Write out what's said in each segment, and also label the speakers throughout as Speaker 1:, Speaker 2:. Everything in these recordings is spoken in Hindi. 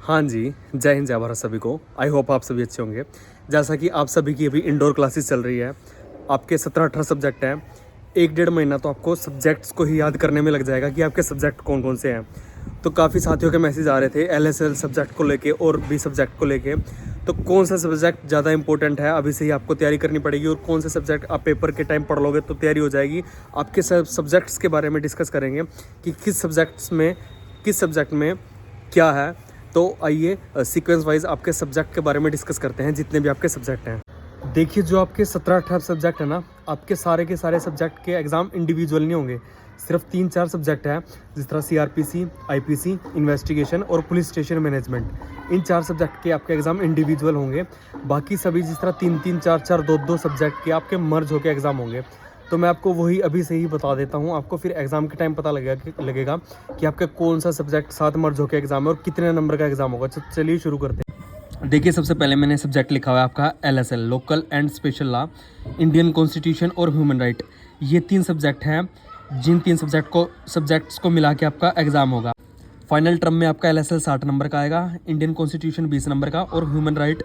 Speaker 1: हाँ जी, जय हिंद जय भारत सभी को। आई होप आप सभी अच्छे होंगे। जैसा कि आप सभी की अभी इंडोर क्लासेस चल रही है, आपके 17-18 सब्जेक्ट हैं। 1-1.5 महीना तो आपको सब्जेक्ट्स को ही याद करने में लग जाएगा कि आपके सब्जेक्ट कौन कौन से हैं। तो काफ़ी साथियों के मैसेज आ रहे थे LSL सब्जेक्ट को लेके और भी सब्जेक्ट को लेके। तो कौन सा सब्जेक्ट ज़्यादा इंपॉर्टेंट है, अभी से ही आपको तैयारी करनी पड़ेगी, और कौन से सब्जेक्ट आप पेपर के टाइम पढ़ लोगे तो तैयारी हो जाएगी। आपके सब सब्जेक्ट्स के बारे में डिस्कस करेंगे कि किस सब्जेक्ट में क्या है। तो आइए सीक्वेंस वाइज आपके सब्जेक्ट के बारे में डिस्कस करते हैं, जितने भी आपके सब्जेक्ट हैं। देखिए, जो आपके 17-18 सब्जेक्ट है ना, आपके सारे के सारे सब्जेक्ट के एग्ज़ाम इंडिविजुअल नहीं होंगे। सिर्फ 3-4 सब्जेक्ट हैं, जिस तरह CRPC, IPC, इन्वेस्टिगेशन और पुलिस स्टेशन मैनेजमेंट। इन 4 सब्जेक्ट के आपके एग्ज़ाम इंडिविजुअल होंगे। बाकी सभी जिस तरह 3-3, 4-4, 2-2 सब्जेक्ट के आपके मर्ज होकर एग्ज़ाम होंगे। तो मैं आपको वही अभी से ही बता देता हूँ, आपको फिर एग्ज़ाम के टाइम पता लगेगा कि आपका कौन सा सब्जेक्ट साथ मर्ज होकर एग्ज़ाम है और कितने नंबर का एग्ज़ाम होगा। चलिए शुरू करते हैं। देखिए, सबसे पहले मैंने सब्जेक्ट लिखा हुआ है आपका LSL, local and special law, Indian constitution और ह्यूमन राइट। ये 3 सब्जेक्ट हैं, जिन 3 सब्जेक्ट्स को मिला के आपका एग्ज़ाम होगा। फाइनल टर्म में आपका LSL 60 नंबर का आएगा, इंडियन कॉन्स्टिट्यूशन 20 नंबर का और ह्यूमन राइट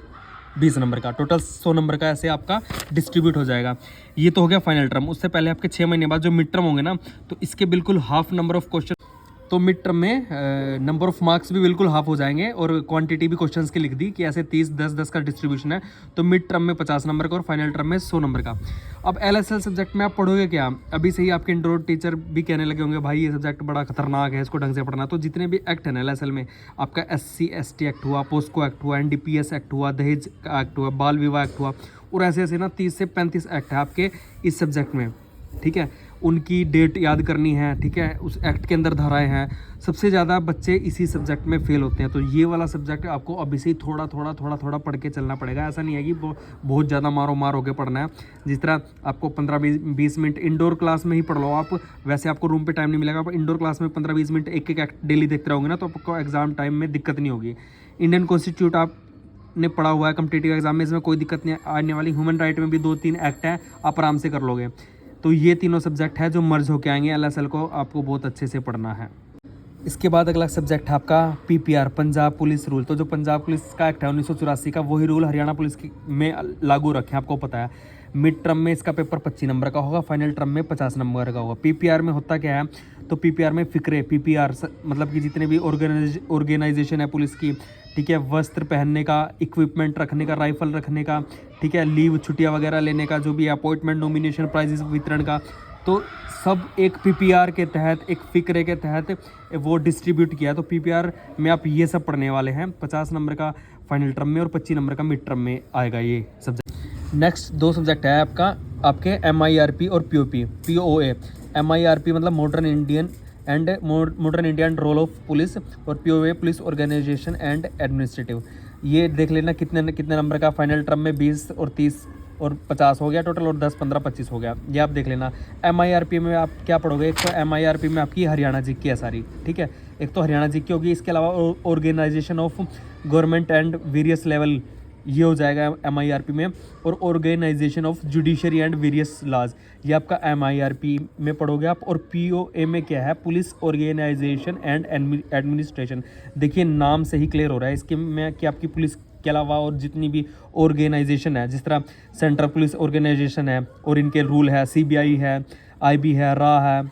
Speaker 1: 20 नंबर का। टोटल 100 नंबर का ऐसे आपका डिस्ट्रीब्यूट हो जाएगा। ये तो हो गया फाइनल टर्म। उससे पहले आपके 6 महीने बाद जो मिड टर्म होंगे ना, तो इसके बिल्कुल हाफ नंबर ऑफ क्वेश्चन, तो मिड टर्म में नंबर ऑफ मार्क्स भी बिल्कुल हाफ हो जाएंगे और क्वांटिटी भी क्वेश्चंस की लिख दी कि ऐसे 30-10-10 का डिस्ट्रीब्यूशन है। तो मिड टर्म में 50 नंबर का और फाइनल टर्म में 100 नंबर का। अब LSL सब्जेक्ट में आप पढ़ोगे क्या? अभी से ही आपके इंट्रो टीचर भी कहने लगे होंगे, भाई ये सब्जेक्ट बड़ा खतरनाक है, इसको ढंग से पढ़ना। तो जितने भी एक्ट है ना LSL में, आपका SC/ST एक्ट हुआ, पोस्को एक्ट हुआ, NDPS एक्ट हुआ, दहेज एक्ट हुआ, बाल विवाह एक्ट हुआ, और ऐसे ऐसे ना 30 से 35 एक्ट है आपके इस सब्जेक्ट में। ठीक है, उनकी डेट याद करनी है। ठीक है, उस एक्ट के अंदर धाराएं हैं। सबसे ज़्यादा बच्चे इसी सब्जेक्ट में फेल होते हैं। तो ये वाला सब्जेक्ट आपको अभी से ही थोड़ा थोड़ा पढ़ के चलना पड़ेगा। ऐसा नहीं है कि बहुत ज़्यादा मार होकर पढ़ना है। जिस तरह आपको 15-20 मिनट इंडोर क्लास में ही पढ़ लो आप, वैसे आपको रूम पे टाइम नहीं मिलेगा। आप इंडोर क्लास में 15-20 मिनट एक एक्ट डेली देखते रहोगे ना, तो आपको एग्जाम टाइम में दिक्कत नहीं होगी। इंडियन कॉन्स्टिट्यूट आपने पढ़ा हुआ है कम्पिटिटिव एग्जाम में, इसमें कोई दिक्कत नहीं आने वाली। ह्यूमन राइट में भी 2-3 एक्ट है, आप आराम से कर लोगे। तो ये तीनों सब्जेक्ट है जो मर्ज होके आएंगे। LSL को आपको बहुत अच्छे से पढ़ना है। इसके बाद अगला सब्जेक्ट है आपका PPR, पंजाब पुलिस रूल। तो जो पंजाब पुलिस का एक्ट है 1984 का, वही रूल हरियाणा पुलिस में लागू रखे, आपको पता है। मिड टर्म में इसका पेपर 25 नंबर का होगा, फाइनल टर्म में 50 नंबर का होगा। PPR में होता क्या है? तो PPR में फिक्रे, PPR मतलब कि जितने भी ऑर्गेनाइजेशन है पुलिस की, ठीक है, वस्त्र पहनने का, इक्विपमेंट रखने का, राइफल रखने का, ठीक है, लीव छुट्टियां वगैरह लेने का, जो भी अपॉइंटमेंट, नॉमिनेशन, प्राइजेस वितरण का, तो सब एक PPR के तहत, एक फिक्रे के तहत वो डिस्ट्रीब्यूट किया। तो PPR में आप ये सब पढ़ने वाले हैं। 50 नंबर का फाइनल टर्म में और 25 नंबर का मिड टर्म में आएगा ये सब्जेक्ट। नेक्स्ट 2 सब्जेक्ट है आपके MIRP और POA। MIRP मतलब modern Indian role of police, और POA police organisation and administrative. ये देख लेना कितने नंबर का। फाइनल टर्म में 20 और 30 और 50 हो गया टोटल, और 10, 15, 25 हो गया। ये आप देख लेना। MIRP में आप क्या पढ़ोगे? एक तो MIRP में आपकी हरियाणा जीके है सारी, ठीक है, एक तो हरियाणा जीके होगी। इसके अलावा organisation of government and various level, ये हो जाएगा MIRP में, और organisation of judiciary and various laws, ये आपका MIRP में पढ़ोगे आप। और POA में क्या है? Police organisation and administration. देखिए, नाम से ही क्लियर हो रहा है इसके में कि आपकी पुलिस के अलावा और जितनी भी ऑर्गेनाइजेशन है, जिस तरह सेंट्रल पुलिस ऑर्गेनाइजेशन है और इनके रूल है, CBI है, IB है, RA है,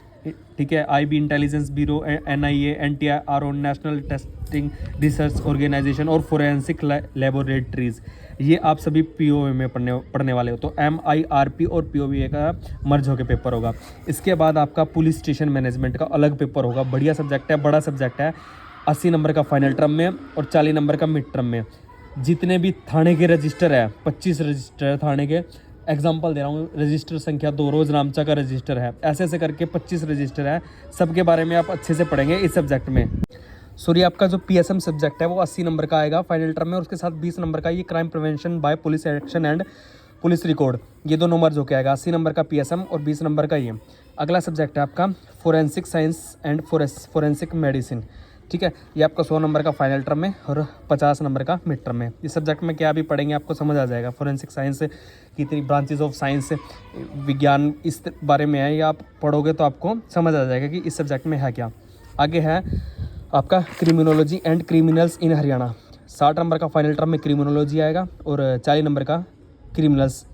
Speaker 1: ठीक है, IB intelligence bureau, NIA, NTR, national testing research organisation और फोरेंसिक लेबोरेटरीज, ये आप सभी POA में पढ़ने वाले हो। तो MIRP और POA का मर्ज होकर पेपर होगा। इसके बाद आपका पुलिस स्टेशन मैनेजमेंट का अलग पेपर होगा। बढ़िया सब्जेक्ट है, बड़ा सब्जेक्ट है। 80 नंबर का फाइनल टर्म में और 40 नंबर का मिड टर्म में। जितने भी थाने के रजिस्टर है, 25 रजिस्टर है थाने के। एग्जाम्पल दे रहा हूँ, रजिस्टर संख्या 2 रोज नामचा का रजिस्टर है, ऐसे ऐसे करके 25 रजिस्टर है। सबके बारे में आप अच्छे से पढ़ेंगे इस सब्जेक्ट में। सॉरी, आपका जो PSM सब्जेक्ट है वो 80 नंबर का आएगा फाइनल टर्म में, और उसके साथ 20 नंबर का ये crime prevention by police action and police record, ये दोनों मर्ज होकर आएगा। 80 नंबर का PSM और 20 नंबर का ये। अगला सब्जेक्ट है आपका forensic science and forensic medicine, ठीक है, ये आपका 100 नंबर का फाइनल टर्म में और 50 नंबर का मिड टर्म में। इस सब्जेक्ट में क्या भी पढ़ेंगे आपको समझ आ जाएगा। फोरेंसिक साइंस कितनी ब्रांचेज ऑफ साइंस, विज्ञान इस बारे में है, या आप पढ़ोगे तो आपको समझ आ जाएगा कि इस सब्जेक्ट में है क्या। आगे है आपका criminology and criminals in Haryana. 60 number का फाइनल टर्म में क्रिमिनोलॉजी आएगा और 40 नंबर का क्रिमिनल्स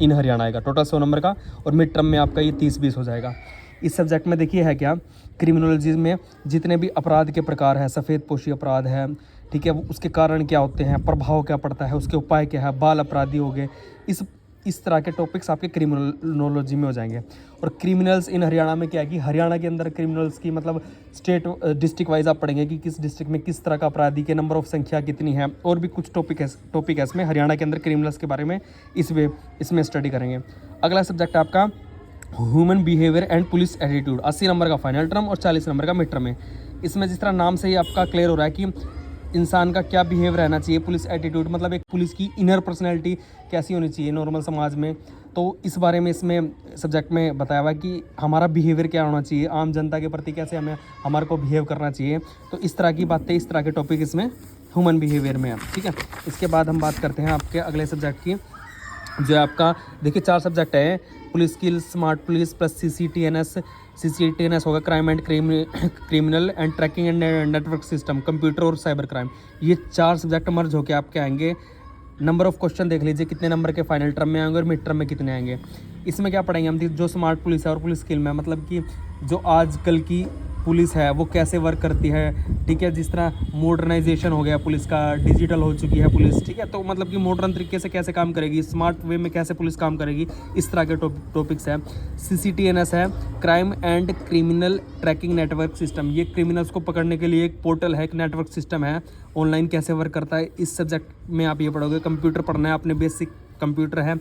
Speaker 1: इन हरियाणा आएगा, टोटल 100 नंबर का। और मिड टर्म में आपका ये 30-20 हो जाएगा। इस सब्जेक्ट में देखिए है क्या, क्रिमिनोलॉजी में जितने भी अपराध के प्रकार है, सफ़ेद पोशी अपराध है, ठीक है, उसके कारण क्या होते हैं, प्रभाव क्या पड़ता है, उसके उपाय क्या है, बाल अपराधी हो गए, इस तरह के टॉपिक्स आपके क्रिमिनोलॉजी में हो जाएंगे। और क्रिमिनल्स इन हरियाणा में क्या है कि हरियाणा के अंदर क्रिमिनल्स की मतलब स्टेट डिस्ट्रिक्ट वाइज आप पढ़ेंगे कि किस डिस्ट्रिक्ट में किस तरह का अपराधी के नंबर ऑफ संख्या कितनी है, और भी कुछ टॉपिक है इसमें हरियाणा के अंदर क्रिमिनल्स के बारे में इसमें स्टडी करेंगे। अगला सब्जेक्ट आपका human behaviour and police attitude. 80 number का फाइनल टर्म और 40 नंबर का मिड टर्म है। इसमें जिस तरह नाम से ही आपका क्लियर हो रहा है कि इंसान का क्या बिहेव रहना चाहिए, पुलिस एटीट्यूड मतलब एक पुलिस की इनर पर्सनैलिटी कैसी होनी चाहिए नॉर्मल समाज में, तो इस बारे में इसमें सब्जेक्ट में बताया हुआ है कि हमारा बिहेवियर क्या होना चाहिए, आम जनता के प्रति कैसे हमारे को बिहेव करना चाहिए। तो इस तरह की बातें, इस तरह के टॉपिक इसमें ह्यूमन बिहेवियर में है, ठीक है। इसके बाद हम बात करते हैं आपके अगले सब्जेक्ट की, जो है आपका देखिए 4 सब्जेक्ट है, police skill, smart police plus CCTNS होगा, crime and criminal and tracking and network system, computer और साइबर क्राइम। ये 4 सब्जेक्ट मर्ज होकर आपके आएंगे। नंबर ऑफ क्वेश्चन देख लीजिए कितने नंबर के फाइनल टर्म में आएंगे और मिड टर्म में कितने आएंगे। इसमें क्या पढ़ेंगे हम, जो स्मार्ट पुलिस है और पुलिस स्किल में मतलब कि जो आजकल की पुलिस है वो कैसे वर्क करती है, ठीक है, जिस तरह मॉडर्नाइजेशन हो गया पुलिस का, डिजिटल हो चुकी है पुलिस, ठीक है, तो मतलब कि मॉडर्न तरीके से कैसे काम करेगी, स्मार्ट वे में कैसे पुलिस काम करेगी, इस तरह के टॉपिक्स है। CCTNS है, crime and criminal tracking network system, ये क्रिमिनल्स को पकड़ने के लिए एक पोर्टल है, एक नेटवर्क सिस्टम है, ऑनलाइन कैसे वर्क करता है, इस सब्जेक्ट में आप ये पढ़ोगे। कंप्यूटर पढ़ना है आपने, बेसिक कंप्यूटर है,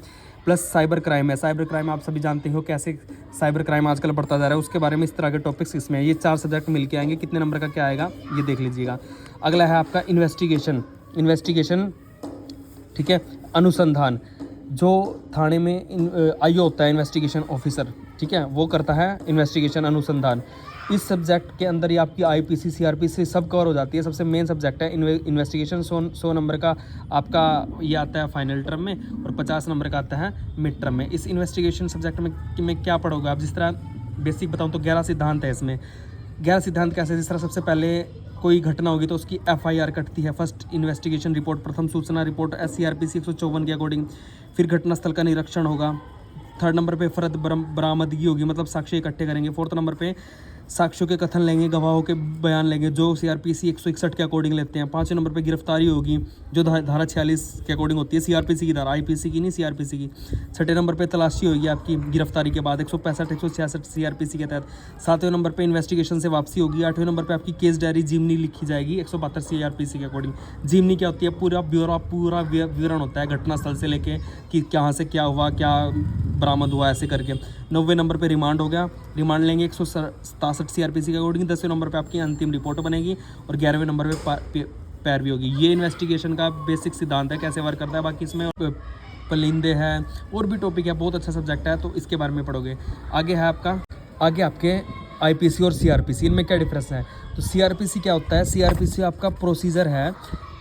Speaker 1: प्लस साइबर क्राइम है। साइबर क्राइम आप सभी जानते हो कैसे साइबर क्राइम आजकल बढ़ता जा रहा है, उसके बारे में इस तरह के टॉपिक्स इसमें ये 4 सब्जेक्ट मिलके आएंगे। कितने नंबर का क्या आएगा ये देख लीजिएगा। अगला है आपका इन्वेस्टिगेशन, ठीक है, अनुसंधान, जो थाने में आईओ होता है इन्वेस्टिगेशन ऑफिसर, ठीक है, वो करता है इन्वेस्टिगेशन अनुसंधान। इस सब्जेक्ट के अंदर ही आपकी IPC CRPC सब कवर हो जाती है। सबसे मेन सब्जेक्ट है इन्वेस्टिगेशन। 100 नंबर का आपका ये आता है फाइनल टर्म में और 50 नंबर का आता है मिड टर्म में। इस इन्वेस्टिगेशन सब्जेक्ट में क्या पढ़ोगे आप, जिस तरह बेसिक बताऊँ तो 11 सिद्धांत है इसमें। 11 सिद्धांत कैसे, जिस तरह सबसे पहले कोई घटना होगी तो उसकी FIR कटती है, फर्स्ट इन्वेस्टिगेशन रिपोर्ट, प्रथम सूचना रिपोर्ट SCRPC 154 के अकॉर्डिंग। फिर घटनास्थल का निरीक्षण होगा। 3rd नंबर पे फर्द बरामदगी होगी, मतलब साक्ष्य इकट्ठे करेंगे। 4th नंबर पे साक्ष्यों के कथन लेंगे, गवाहों के बयान लेंगे, जो CRPC 161 के अकॉर्डिंग लेते हैं। 5वें नंबर पे गिरफ्तारी होगी, जो धारा 46 के अकॉर्डिंग होती है, CRPC की धारा, IPC की नहीं, CRPC की। 6ठे नंबर पे तलाशी होगी आपकी गिरफ्तारी के बाद, 165 166 CRPC के तहत। 7वें नंबर पे इन्वेस्टिगेशन से वापसी होगी। 8वें नंबर पे आपकी केस डायरी जीमनी लिखी जाएगी 172 CRPC के अकॉर्डिंग। जीमनी क्या होती है, पूरा विवरण होता है घटनास्थल से लेके कि कहाँ से क्या हुआ, क्या बरामद हुआ, ऐसे करके। 9वें नंबर पे रिमांड हो गया, रिमांड लेंगे 167 CRPC के अकॉर्डिंग। 10वें नंबर पे आपकी अंतिम रिपोर्ट बनेगी और 11वें नंबर पे पैरवी होगी। ये इन्वेस्टिगेशन का बेसिक सिद्धांत है, कैसे वर्क करता है। बाकी इसमें पलिंदे है और भी टॉपिक है, बहुत अच्छा सब्जेक्ट है, तो इसके बारे में पढ़ोगे। आगे आपके IPC और CRPC, इनमें क्या डिफरेंस है। तो CRPC क्या होता है, CRPC आपका प्रोसीजर है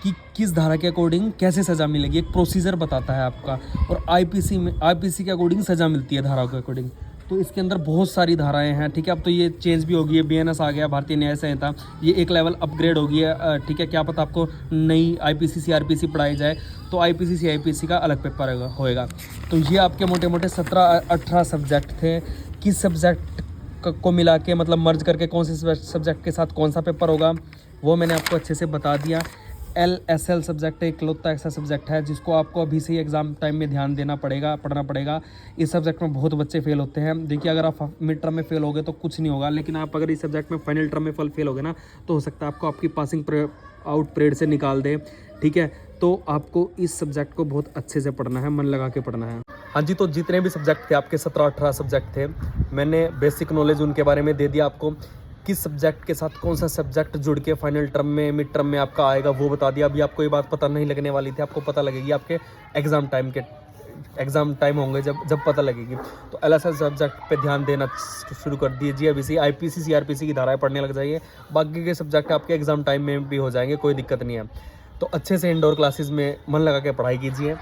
Speaker 1: कि किस धारा के अकॉर्डिंग कैसे सज़ा मिलेगी, एक प्रोसीजर बताता है आपका। और IPC के अकॉर्डिंग सज़ा मिलती है धाराओं के अकॉर्डिंग। तो इसके अंदर बहुत सारी धाराएं हैं, ठीक है। अब तो ये चेंज भी होगी है, BNS आ गया, भारतीय न्याय संहिता, ये एक लेवल अपग्रेड होगी है, ठीक है। क्या पता आपको नई IPC CRPC पढ़ाई जाए तो IPC CIPC का अलग पेपर होएगा। तो ये आपके मोटे मोटे 17-18 सब्जेक्ट थे। किस सब्जेक्ट को मिला के मतलब मर्ज करके कौन से सब्जेक्ट के साथ कौन सा पेपर होगा वो मैंने आपको अच्छे से बता दिया। LSL सब्जेक्ट इकलौता ऐसा सब्जेक्ट है जिसको आपको अभी से ही एग्ज़ाम टाइम में ध्यान देना पड़ेगा, पढ़ना पड़ेगा। इस सब्जेक्ट में बहुत बच्चे फेल होते हैं। देखिए अगर आप मिड टर्म में फेल होगे तो कुछ नहीं होगा, लेकिन आप अगर इस सब्जेक्ट में फाइनल टर्म में फेल होगे ना तो हो सकता है आपको आपकी पासिंग आउट परेड से निकाल दे, ठीक है। तो आपको इस सब्जेक्ट को बहुत अच्छे से पढ़ना है, मन लगा के पढ़ना है। हाँ जी, तो जितने भी सब्जेक्ट थे आपके 17-18 सब्जेक्ट थे, मैंने बेसिक नॉलेज उनके बारे में दे दिया आपको। किस सब्जेक्ट के साथ कौन सा सब्जेक्ट जुड़ के फाइनल टर्म में मिड टर्म में आपका आएगा वो बता दिया। अभी आपको ये बात पता नहीं लगने वाली थी, आपको पता लगेगी आपके एग्ज़ाम टाइम होंगे जब पता लगेगी। तो LSL सब्जेक्ट पे ध्यान देना शुरू कर दीजिए अभी से। IPC CRPC की धाराएं पढ़ने लग जाइए, बाकी के सब्जेक्ट आपके एग्ज़ाम टाइम में भी हो जाएंगे, कोई दिक्कत नहीं है। तो अच्छे से इंडोर क्लासेस में मन लगा के पढ़ाई कीजिए,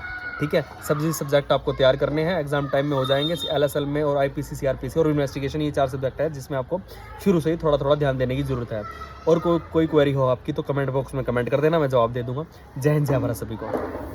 Speaker 1: ठीक है। सभी सब्जेक्ट आपको तैयार करने हैं, एग्जाम टाइम में हो जाएंगे। LSL में और IPC CRPC और इन्वेस्टिगेशन, ये 4 सब्जेक्ट है जिसमें आपको शुरू से ही थोड़ा थोड़ा ध्यान देने की जरूरत है। और कोई क्वेरी हो आपकी तो कमेंट बॉक्स में कमेंट कर देना, मैं जवाब दे दूंगा। जय हिंद, जय भारत सभी को।